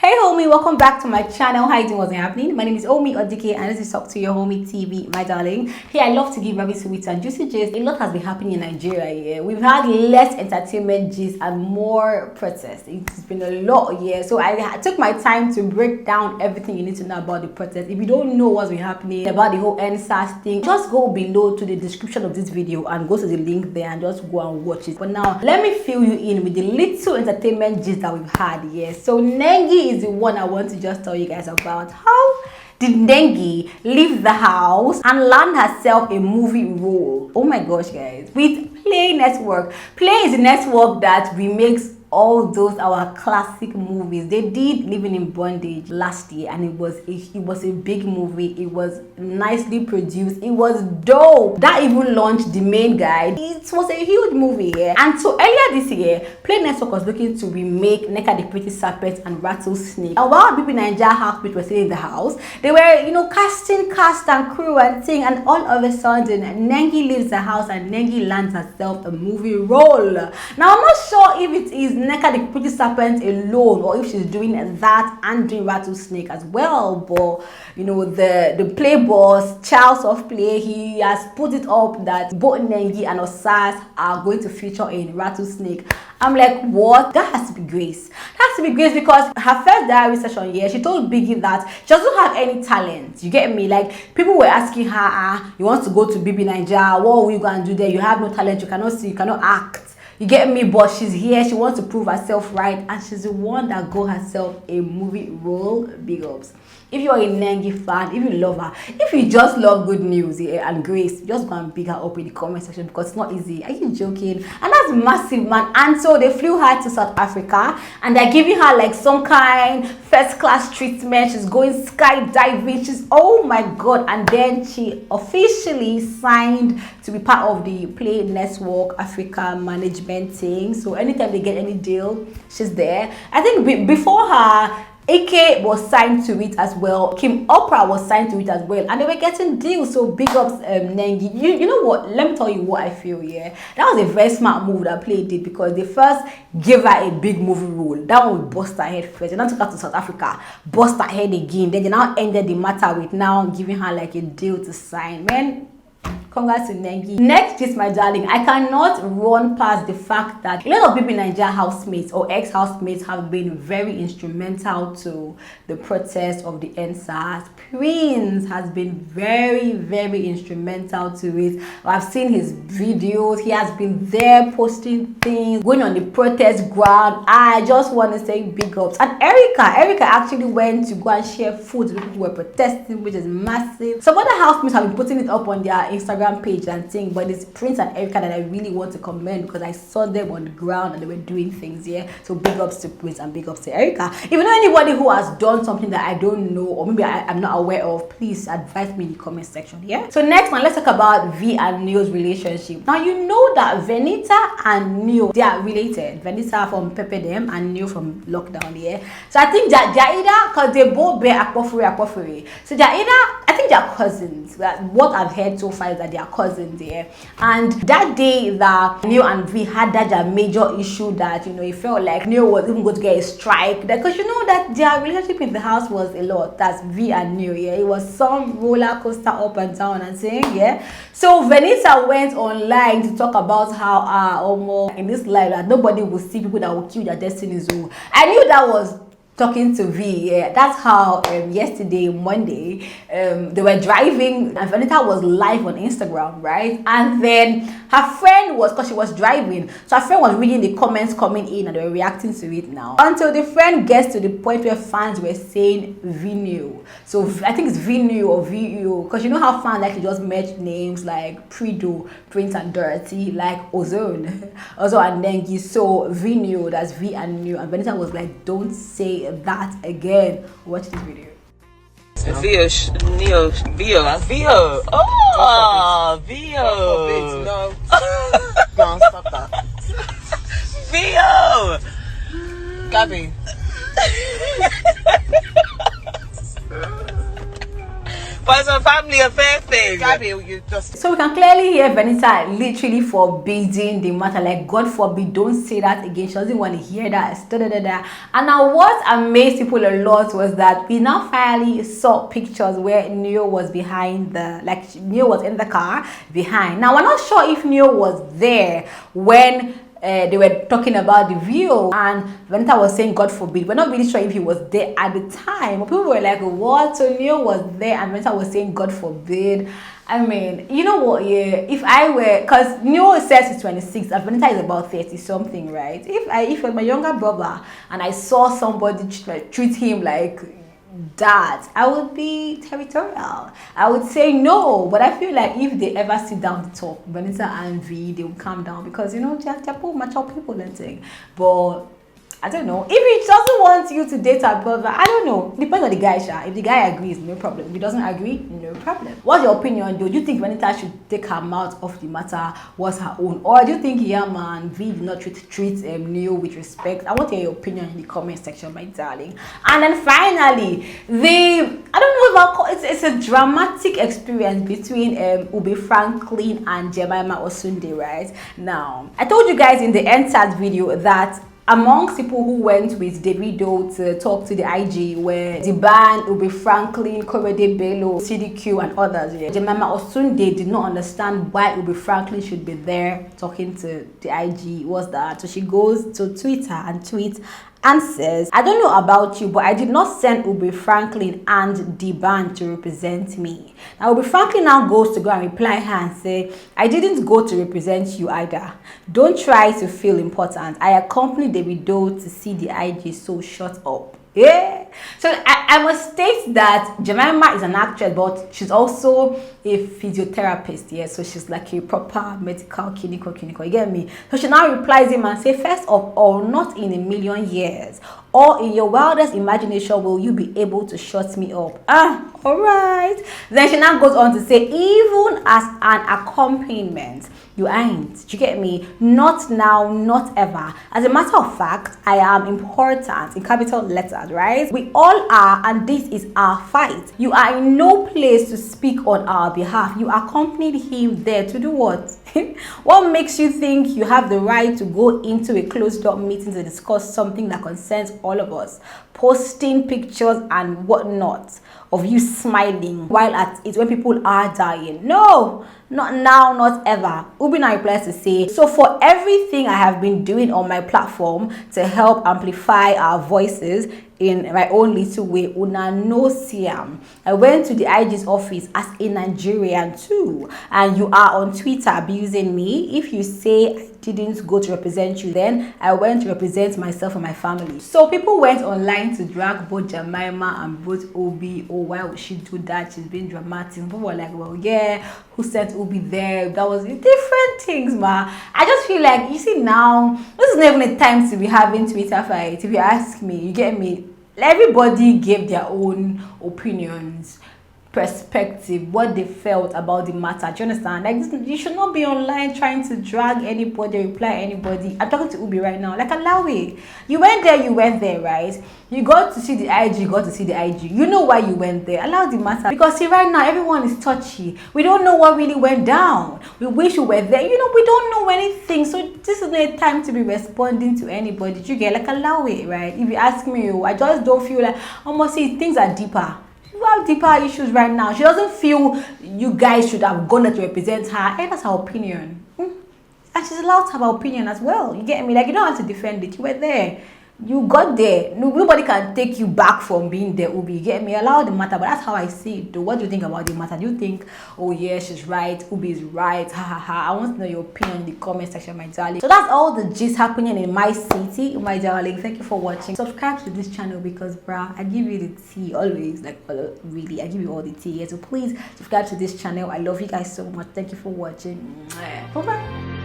Hey homie, welcome back to my channel. How you doing? What's happening? My name is Omi Odike and this is Talk to Your Homie TV, my darling. Here I love to give very sweet and juicy gist. A lot has been happening in Nigeria here. We've had less entertainment gist and more protests. It's been a lot here. So I took my time to break down everything you need to know about the protest. If you don't know what's been happening about the whole NSAS thing, just go below to the description of this video and go to the link there and just go and watch it. But now let me fill you in with the little entertainment gist that we've had here. So Nengi is the one I want to just tell you guys about. How did Nengi leave the house and land herself a movie role? Oh my gosh, guys, with Play Network. Play is a network that remakes all those our classic movies. They did Living in Bondage last year and it was a big movie. It was nicely produced. It was dope. That even launched the main guide. It was a huge movie, yeah. And so earlier this year, Play Network was looking to remake Neka the Pretty Serpent and Rattlesnake. And while people in Nigeria housemates were still in the house, they were, casting cast and crew and thing, and all of a sudden Nengi leaves the house and Nengi lands herself a movie role. Now I'm not sure if it is Neka the Pretty Serpent alone or if she's doing that and doing Rattlesnake as well, but the Play boss, Charles of Play, he has put it up that both Nengi and Osas are going to feature in Rattlesnake. I'm like, what? That has to be Grace. That has to be Grace, because her first diary session here, she told Biggie that she doesn't have any talent. You get me? Like, people were asking her, you want to go to BB Nigeria, what will you go and do there? You have no talent, you cannot sing, you cannot act. You get me? But she's here, she wants to prove herself right, and she's the one that got herself a movie role. Big ups. If you're a Nengi fan, if you love her, if you just love good news and Grace, just go and pick her up in the comment section, because it's not easy. Are you joking? And that's massive, man. And so they flew her to South Africa and they're giving her like some kind first class treatment. She's going skydiving. She's, oh my god. And then she officially signed to be part of the Play Network Africa management team. So anytime they get any deal, she's there. I think before her, AK was signed to it as well. Kim Oprah was signed to it as well, and they were getting deals. So big ups, Nengi. You know what? Let me tell you what I feel. Yeah, that was a very smart move that Play did, because they first gave her a big movie role. That one would bust her head first. They now took her to South Africa, bust her head again. Then they now ended the matter with now giving her like a deal to sign. Man, congrats to Nengi. Next is my darling. I cannot run past the fact that a lot of people in Nigeria housemates or ex-housemates have been very instrumental to the protest of the NSAS. Prince has been very, very instrumental to it. I've seen his videos. He has been there posting things, going on the protest ground. I just want to say big ups. And Erica actually went to go and share food to people who were protesting, which is massive. Some other housemates have been putting it up on their Instagram page and thing, but it's Prince and Erica that I really want to commend, because I saw them on the ground and they were doing things. Yeah, so big ups to Prince and big ups to Erica. If you know anybody who has done something that I don't know, or maybe I'm not aware of, please advise me in the comment section. Yeah, so next one, let's talk about Vee and NEO's relationship. Now you know that Venita and NEO, they are related. Venita from Pepe Dem and NEO from Lockdown. Yeah, so I think that they're either, because they both bear Akpofuri, so they're either, I think they're cousins. What I've heard so far is that they are cousins there. And that day that NEO and Vee had that major issue that it felt like NEO was even going to get a strike, because that their relationship in the house was a lot. That's Vee and NEO. Yeah, it was some roller coaster up and down and saying, yeah. So Venita went online to talk about how almost in this life that nobody will see people that will kill their destinies. So I knew that was talking to Vee. Yeah, that's how yesterday, Monday, they were driving and Venita was live on Instagram, right? And then her friend was, because she was driving, so her friend was reading the comments coming in and they were reacting to it now, until the friend gets to the point where fans were saying Vee and NEO. So I think it's Vee and NEO or VEO, because you know how fans like to just merge names like Prido, Prince and Dorothy, like Ozone and Nengi. So Vee and NEO, that's Vee and NEO. And Venita was like, don't say that again. Watch this video. Veo, NEO, Veo. Oh, Veo. No, stop that. Veo. Gabby. But it's a family affair thing. Gabby, you just... So we can clearly hear Vanessa literally forbidding the matter, like, God forbid, don't say that again. She doesn't want to hear that. And now what amazed people a lot was that we now finally saw pictures where Neo was behind Neo was in the car behind. Now we're not sure if Neo was there when they were talking about the video and Vanessa was saying God forbid. We're not really sure if he was there at the time, but people were like, what? So Neo was there and Vanessa was saying God forbid. I mean, you know what, yeah, if I were, because Neo says he's 26 and Vanessa is about 30 something, right? If it was my younger brother and I saw somebody treat him like that, I would be territorial. I would say no. But I feel like if they ever sit down to talk, Vanessa and Vee, they will calm down because, you know, they're mature people and thing. But I don't know. If he doesn't want you to date her brother, I don't know. Depends on the guy, Sha. If the guy agrees, no problem. If he doesn't agree, no problem. What's your opinion, though? Do you think Vanessa should take her mouth off the matter? What's her own? Or do you think and Vee did not treat Neo with respect? I want to hear your opinion in the comment section, my darling. And then finally, I don't know if it's a dramatic experience between Ube Franklin and Jemima Osunde, right? Now, I told you guys in the NSAT video that amongst people who went with Davido to talk to the IG were the band, Ube Franklin, Korede Bello, CDQ and others. Yeah. Jemima Osunde did not understand why Ube Franklin should be there talking to the IG. What's that? So she goes to Twitter and tweets and says, I don't know about you, but I did not send Ube Franklin and the band to represent me. Now Ube Franklin now goes to go and reply her and say, I didn't go to represent you either. Don't try to feel important. I accompanied Davido to see the IG, so shut up. Yeah. So I must state that Jemima is an actress, but she's also a physiotherapist. Yeah, so she's like a proper medical clinical. You get me? So she now replies him and say, first of all, not in a million years or in your wildest imagination will you be able to shut me up. All right. Then she now goes on to say, even as an accompaniment, you ain't. Do you get me? Not now, not ever. As a matter of fact, I am important in capital letters, right? We all are, and this is our fight. You are in no place to speak on our behalf. You accompanied him there to do what? What makes you think you have the right to go into a closed-door meeting to discuss something that concerns all of us? Posting pictures and whatnot of you smiling while at it when people are dying. No, not now, not ever. Ube now replies to say, so for everything I have been doing on my platform to help amplify our voices in my own little way, una no siam. I went to the IG's office as a Nigerian too, and you are on Twitter abusing me. If you say I didn't go to represent you, then I went to represent myself and my family. So people went online to drag both Jemima and both Obi. Oh, why would she do that? She's being dramatic. People were like, well, yeah, who sent Obi there? That was different things, ma. I just feel like, you see, now this is not even a time to be having Twitter fight. If you ask me, you get me. Everybody gave their own opinions, perspective, what they felt about the matter. Do you understand? Like, you should not be online trying to drag anybody, reply anybody. I'm talking to Ubi right now. Like, allow it. You went there, right? You got to see the IG, you got to see the IG. You know why you went there. Allow the matter. Because see, right now, everyone is touchy. We don't know what really went down. We wish we were there. You know, we don't know anything. So this is not a time to be responding to anybody. You get, like, allow it, right? If you ask me, I just don't feel like, almost see, things are deeper. You have deeper issues right now. She doesn't feel you guys should have gone there to represent her. And that's her opinion. And she's allowed to have her opinion as well. You get me? Like, you don't have to defend it. You were there. You got there. Nobody can take you back from being there, Ubi. You get me? Allow the matter. But that's how I see it, though. What do you think about the matter? Do you think, oh, yeah, she's right. Ubi is right. Ha, ha, ha. I want to know your opinion in the comment section, my darling. So that's all the gist happening in my city, my darling. Thank you for watching. Subscribe to this channel because, bruh, I give you the tea always. Like, really, I give you all the tea. Yeah, so please subscribe to this channel. I love you guys so much. Thank you for watching. Bye-bye.